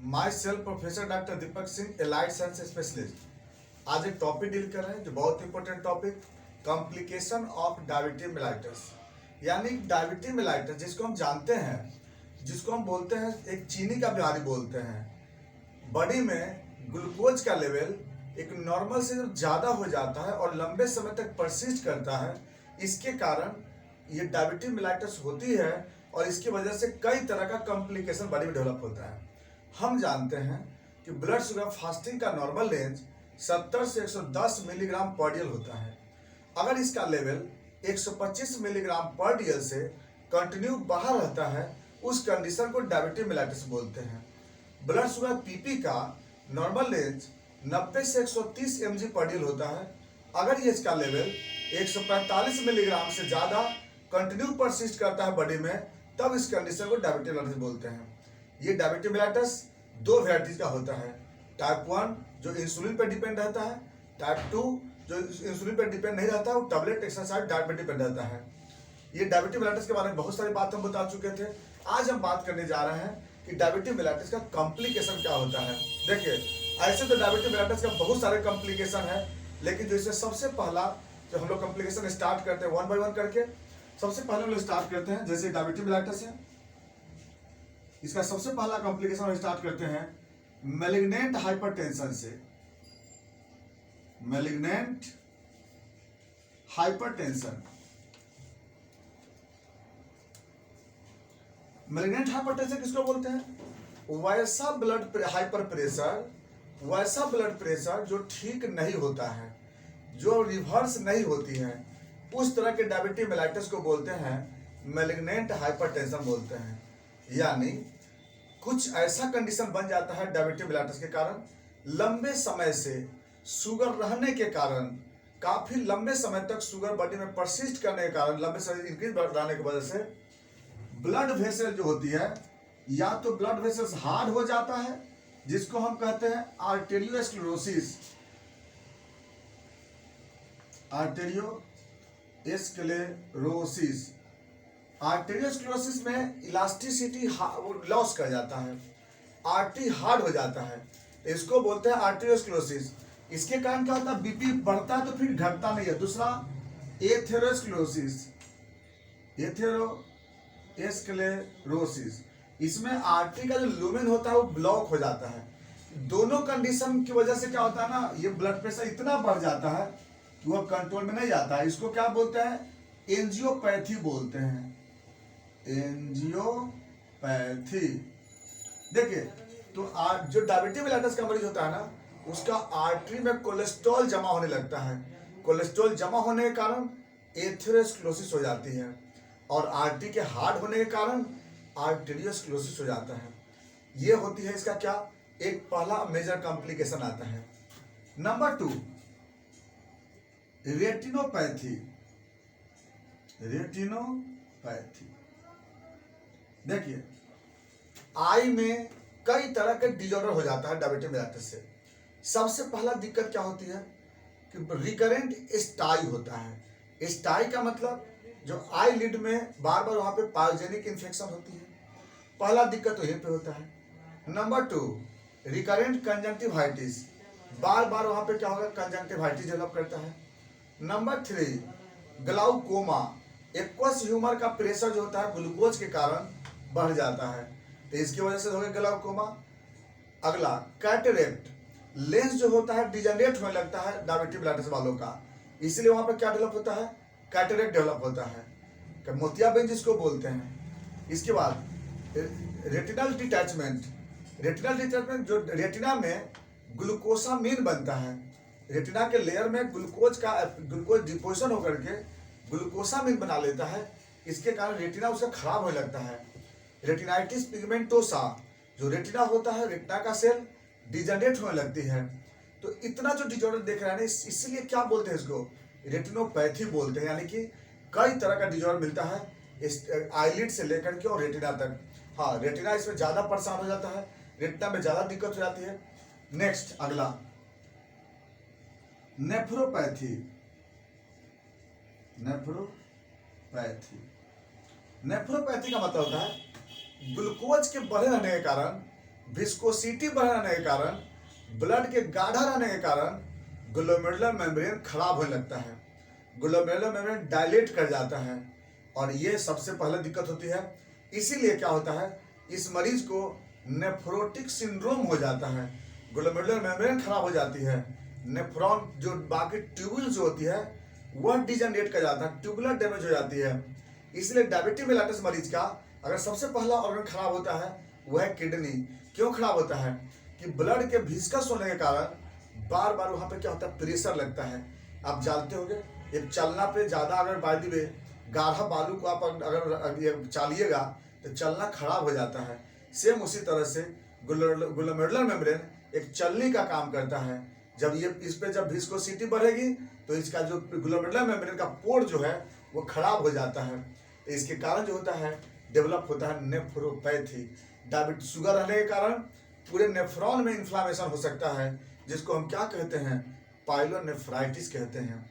My self professor doctor Deepak Singh, allied science specialist. आज एक topic deal कर रहे हैं जो बहुत important topic, complication of diabetes mellitus. यानी डायबिटीज मेलाइटस जिसको हम जानते हैं, जिसको हम बोलते हैं एक चीनी का बीमारी बोलते हैं। बॉडी में ग्लूकोज का लेवल एक नॉर्मल से ज़्यादा हो जाता है और लंबे समय तक परसिस्ट करता है। इसके कारण ये डायबिटीज मेलाइटस होती है और इसकी वजह से कई तरह का कॉम्प्लिकेशन बॉडी में डेवलप होता है। हम जानते हैं कि ब्लड शुगर फास्टिंग का नॉर्मल रेंज 70 से 110 मिलीग्राम पर डीएल होता है। अगर इसका लेवल 125 मिलीग्राम पर डीएल से कंटिन्यू बाहर रहता है, उस कंडीशन को डायबिटीज मेलाइटस बोलते हैं। ब्लड शुगर पीपी का नॉर्मल रेंज 90 से 130 mg पर डीएल होता है। अगर ये इसका लेवल 145 मिलीग्राम से ज़्यादा कंटिन्यू परसिस्ट करता है बॉडी में, तब इस कंडीशन को डायबिटीज मेलाइटस बोलते हैं। ये डायबिटीज मेलाइटस दो वेराइटीज का होता है। टाइप 1 जो इंसुलिन पर डिपेंड रहता है, टाइप 2 जो इंसुलिन पर डिपेंड नहीं रहता है, वो टैबलेट एक्सरसाइज डाइट पर डिपेंड रहता है। ये डायबिटीज मेलाइटस के बारे में बहुत सारी बात हम बता चुके थे। आज हम बात करने जा रहे हैं कि डायबिटीज मेलाइटस का कॉम्प्लिकेशन क्या होता है। देखिए, ऐसे तो डायबिटीज मेलाइटस का बहुत सारे कॉम्प्लिकेशन है, लेकिन जो इससे सबसे पहला जो हम लोग कॉम्प्लिकेशन स्टार्ट करते हैं वन बाय वन करके, सबसे पहले हम लोग स्टार्ट करते हैं। जैसे डायबिटीज मेलाइटस है, इसका सबसे पहला कॉम्प्लिकेशन हम स्टार्ट करते हैं मैलिग्नेंट हाइपरटेंशन से। मैलिग्नेंट हाइपरटेंशन, मैलिग्नेंट हाइपरटेंशन किसको बोलते हैं? वैसा ब्लड हाइपर प्रेशर, वैसा ब्लड प्रेशर जो ठीक नहीं होता है, जो रिवर्स नहीं होती है, उस तरह के डायबिटीज मेलाइटस को बोलते हैं मैलिग्नेंट हाइपरटेंशन बोलते हैं। यानी कुछ ऐसा कंडीशन बन जाता है डायबिटीज मेलाइटस के कारण, लंबे समय से शुगर रहने के कारण, काफी लंबे समय तक शुगर बॉडी में परसिस्ट करने के कारण, लंबे समय इंक्रीज बढ़ाने की वजह से ब्लड वेसल जो होती है, या तो ब्लड वेसल्स हार्ड हो जाता है जिसको हम कहते हैं आर्टेरियोस्क्लेरोसिस। आर्टेरियोस्क्लेरोसिस, आर्टेरियोस्क्लेरोसिस में इलास्टिसिटी लॉस कर जाता है, आर्टरी हार्ड हो जाता है, इसको बोलते हैं आर्टेरियोस्क्लेरोसिस। इसके कारण क्या होता है? बीपी बढ़ता है तो फिर घटता नहीं है। दूसरा एथेरोस्क्लेरोसिस, एथेरोस्क्लेरोसिस, इसमें आर्टरी का जो लुमेन होता है वो ब्लॉक हो जाता है। दोनों कंडीशन की वजह से क्या होता है ना, ये ब्लड प्रेशर इतना बढ़ जाता है कि वह कंट्रोल में नहीं जाता है। इसको क्या बोलते हैं? एंजियोपैथी बोलते हैं, एंजियोपैथी। देखिए, तो जो डायबिटीज मेलाइटस का मरीज होता है ना, उसका आर्टरी में कोलेस्ट्रॉल जमा होने लगता है। कोलेस्ट्रॉल जमा होने के कारण एथेरोस्क्लेरोसिस हो जाती है, और आर्टरी के हार्ड होने के कारण आर्टेरियोस्क्लेरोसिस हो जाता है। ये होती है इसका क्या, एक पहला मेजर कॉम्प्लिकेशन आता है। Number 2 retinopathy. रेटिनोपैथी, देखिए, आई में कई तरह के डिजॉर्डर हो जाता है डायबिटीज मेलाइटस से। सबसे पहला दिक्कत क्या होती है कि रिकरेंट स्टाई होता है। स्टाई का मतलब जो आई लिड में बार बार वहां पे पायोजेनिक इन्फेक्शन होती है। पहला दिक्कत तो यहीं पे होता है। नंबर 2 रिकरेंट कंजंक्टिवाइटिस, बार बार वहां पे क्या होगा, कंजंक्टिवाइटिस डेवलप करता है। नंबर 3 ग्लाउकोमा, एक्वस ह्यूमर का प्रेशर जो होता है ग्लूकोज के कारण बढ़ जाता है, तो इसकी वजह से होगा ग्लाउकोमा। अगला कैटरेक्ट, लेंस जो होता है डिजनरेट होने लगता है डायबिटीज मेलाइटस वालों का, इसलिए वहां पे क्या डेवलप होता है? कैटरेक्ट डेवलप होता है, मोतियाबिंद जिसको बोलते हैं। इसके बाद रेटिनल डिटैचमेंट, रेटिनल डिटैचमेंट जो रेटिना में ग्लूकोसामिन बनता है, रेटिना के लेयर में ग्लूकोज डिपोजिशन होकर के ग्लूकोसामिन बना लेता है। इसके कारण रेटिना उसका खराब होने लगता है। रेटिनाइटिस पिगमेंटोसा, जो रेटिना होता है, रेटिना का सेल डिजनरेट होने लगती है। तो इतना जो डिजॉर्डर देख रहे हैं, इसलिए क्या बोलते हैं इसको? रेटिनोपैथी बोलते हैं। यानी कि कई तरह का डिजॉर्डर मिलता है आईलिड से लेकर के और रेटिना तक। हाँ, रेटिना इसमें ज्यादा परेशान हो जाता है, रेटिना में ज्यादा दिक्कत हो जाती है। नेक्स्ट अगला नेफ्रोपैथी। नेफ्रोपैथी का मतलब होता है ग्लूकोज के बढ़े रहने के कारण विस्कोसिटी बढ़ने के कारण, ब्लड के गाढ़ा रहने के कारण ग्लोमेरुलर मेम्ब्रेन खराब होने लगता है, ग्लोमेरुलर मेम्ब्रेन डायलेट कर जाता है, और ये सबसे पहले दिक्कत होती है। इसीलिए क्या होता है, इस मरीज को नेफ्रोटिक सिंड्रोम हो जाता है, ग्लोमेरुलर मेम्ब्रेन खराब हो जाती है, नेफ्रॉन जो बाकी ट्यूबुल्स होती है वह डिजनरेट कर जाता है, ट्यूबुलर डैमेज हो जाती है। इसलिए डायबिटीज मेलाइटिस मरीज का अगर सबसे पहला ऑर्गन खराब होता है वह है किडनी। क्यों खराब होता है कि ब्लड के विस्कस होने के कारण बार बार वहाँ पे क्या होता है, प्रेशर लगता है। आप जानते होंगे एक चलना पे ज़्यादा अगर बादी में गाढ़ा बालू को आप अगर ये चालिएगा तो चलना खराब हो जाता है। सेम उसी तरह से ग्लोमेरुलर मेम्ब्रेन एक चलनी का काम करता है। जब ये इस पे जब विस्कोसिटी बढ़ेगी तो इसका जो ग्लोमेरुलर मेम्ब्रेन का पोर जो है वो खराब हो जाता है। तो इसके कारण जो होता है डेवलप होता है नेफ्रोपैथी। डायबिटीज शुगर रहने के कारण पूरे नेफ्रॉन में इन्फ्लामेशन हो सकता है, जिसको हम क्या कहते हैं, पाइलोनेफ्राइटिस कहते हैं।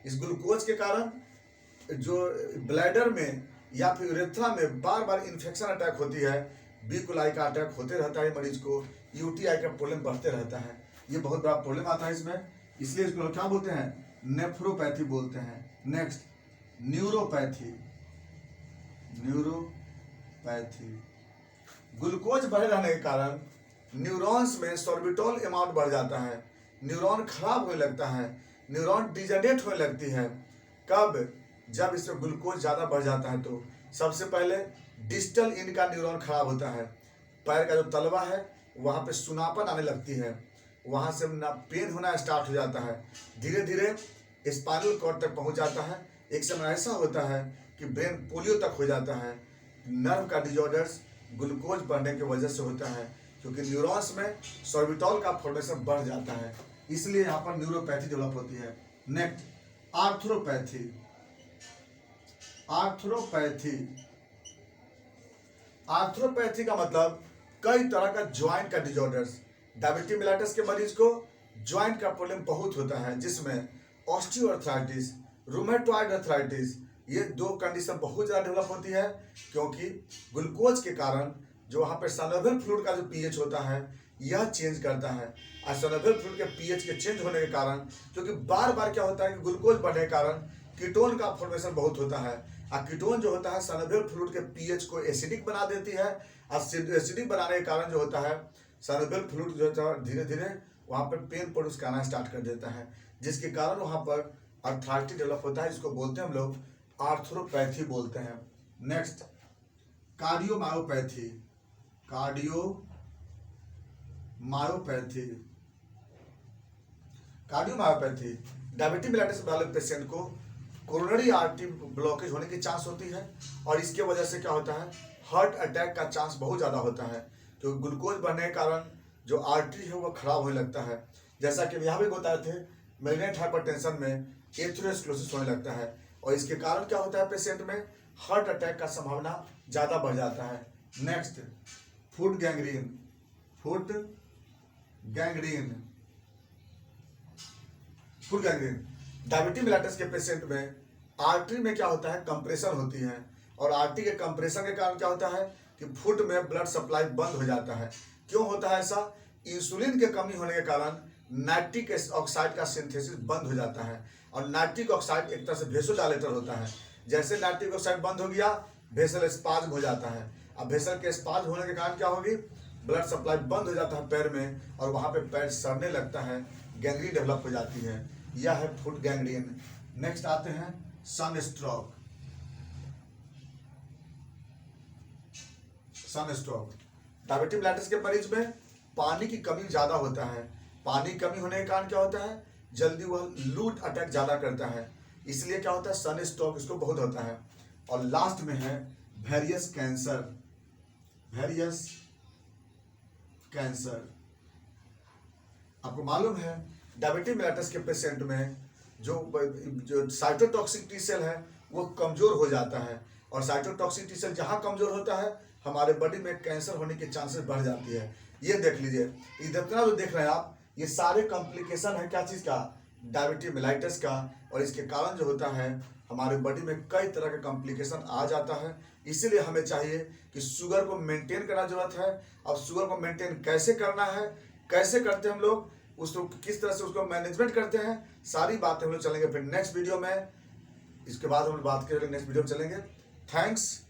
इस ग्लूकोज के कारण जो ब्लैडर में या फिर यूरेथ्रा में बार बार इन्फेक्शन अटैक होती है, बी कोलाई का अटैक होते रहता है मरीज को, यूटीआई का प्रॉब्लम बढ़ते रहता है। ये बहुत बड़ा प्रॉब्लम आता है इसमें, इसलिए इसको क्या बोलते हैं, नेफ्रोपैथी बोलते हैं। Next neuropathy. न्यूरोपैथी ग्लूकोज बढ़े रहने के कारण न्यूरॉन्स में सॉर्बिटॉल अमाउंट बढ़ जाता है, न्यूरॉन खराब होने लगता है, न्यूरॉन डिजनरेट होने लगती है। कब, जब इसमें ग्लूकोज ज़्यादा बढ़ जाता है तो सबसे पहले डिस्टल इंड का न्यूरॉन खराब होता है, पैर का जो तलवा है वहाँ पे सुनापन आने लगती है, वहाँ से ना पेन होना स्टार्ट हो जाता है, धीरे धीरे स्पाइनल कॉर्ड तक पहुँच जाता है। एक समय ऐसा होता है कि ब्रेन पोलियो तक हो जाता है। नर्व का डिजॉर्डर्स ग्लूकोज बढ़ने की वजह से होता है, क्योंकि न्यूरॉन्स में सॉर्बिटॉल का फॉर्मेशन बढ़ जाता है, इसलिए यहाँ पर न्यूरोपैथी डेवलप होती है। Next arthropathy. आर्थ्रोपैथी आर्थ्रोपैथी का मतलब कई तरह का ज्वाइंट का डिजॉर्डर्स। डायबिटीज मेलाइटिस के मरीज को ज्वाइंट का प्रॉब्लम बहुत होता है, जिसमें ऑस्टियोआर्थराइटिस, रूमेटॉइड अर्थराइटिस, ये दो कंडीशन बहुत ज़्यादा डेवलप होती है, क्योंकि ग्लूकोज के कारण जो वहाँ पर साइनोवियल फ्लूइड का जो पीएच होता है यह चेंज करता है। और साइनोवियल फ्लूइड के पीएच के चेंज होने के कारण, क्योंकि बार बार क्या होता है कि ग्लूकोज बढ़ने के कारण कीटोन का फॉर्मेशन बहुत होता है, और कीटोन जो होता है साइनोवियल फ्लूइड के पीएच को एसिडिक बना देती है, और एसिडिक बनाने के कारण जो होता है साइनोवियल फ्लूइड जो होता है धीरे धीरे वहाँ पर पेन प्रोड्यूस करना स्टार्ट कर देता है, जिसके कारण वहाँ पर अर्थराइटिस डेवलप होता है, जिसको बोलते हैं हम लोग आर्थ्रोपैथी बोलते हैं। Next cardiomyopathy. Cardiomyopathy cardiomyopathy diabetes mellitus वाले पेशेंट को कोरोनरी आर्टरी ब्लॉकेज होने की चांस होती है, और इसके वजह से क्या होता है, हार्ट अटैक का चांस बहुत ज़्यादा होता है, क्योंकि ग्लूकोज बढ़ने के कारण जो आर्टरी है वो खराब होने लगता है। जैसा कि यहाँ भी बताए थे, मैग्नेट हाइपरटेंशन में एथेरोस्क्लेरोसिस होने लगता है, और इसके कारण क्या होता है, पेशेंट में हार्ट अटैक का संभावना ज़्यादा बढ़ जाता है। Next foot gangrene. Foot gangrene diabetes mellitus के पेशेंट में आर्टरी में क्या होता है, कंप्रेशन होती है, और आर्टरी के कंप्रेशन के कारण क्या होता है कि फुट में ब्लड सप्लाई बंद हो जाता है। क्यों होता है ऐसा, इंसुलिन की कमी होने के कारण नाइट्रिक ऑक्साइड का सिंथेसिस बंद हो जाता है, और नाइट्रिक ऑक्साइड एक तरह से वेसोडाइलेटर होता है। जैसे नाइट्रिक ऑक्साइड बंद हो गया, वेसल स्पाज्म हो जाता है। अब वेसल के स्पाज्म होने के कारण क्या होगी, ब्लड सप्लाई बंद हो जाता है पैर में, और वहाँ पे पैर सड़ने लगता है, गैंग्रीन डेवलप हो जाती है। यह है फुट गैंग्रीन। नेक्स्ट आते हैं सनस्ट्रोक। डायबिटीज मेलाइटिस के मरीज में पानी की कमी ज़्यादा होता है, पानी की कमी होने के कारण क्या होता है, जल्दी वह लूट अटैक ज़्यादा करता है, इसलिए क्या होता है, सनस्ट्रोक इसको बहुत होता है। और लास्ट में है वेरियस कैंसर। आपको मालूम है डायबिटीज मेलाइटिस के पेशेंट में जो साइटोटॉक्सिक टी सेल है वो कमज़ोर हो जाता है, और साइटोटॉक्सिक टी सेल जहाँ कमज़ोर होता है हमारे बॉडी में कैंसर होने के चांसेस बढ़ जाती है। ये देख लीजिए, जितना जो देख रहे हैं आप, ये सारे कॉम्प्लिकेशन है क्या चीज़ का, डायबिटीज मेलाइटस का, और इसके कारण जो होता है हमारे बॉडी में कई तरह के कॉम्प्लिकेशन आ जाता है। इसीलिए हमें चाहिए कि शुगर को मेंटेन करना जरूरत है। अब शुगर को मेंटेन कैसे करना है, कैसे करते हैं हम लोग, उसको किस तरह से उसको मैनेजमेंट करते हैं, सारी बातें हम लोग चलेंगे फिर नेक्स्ट वीडियो में। इसके बाद हम लोग बात करेंगे, नेक्स्ट वीडियो में चलेंगे। थैंक्स।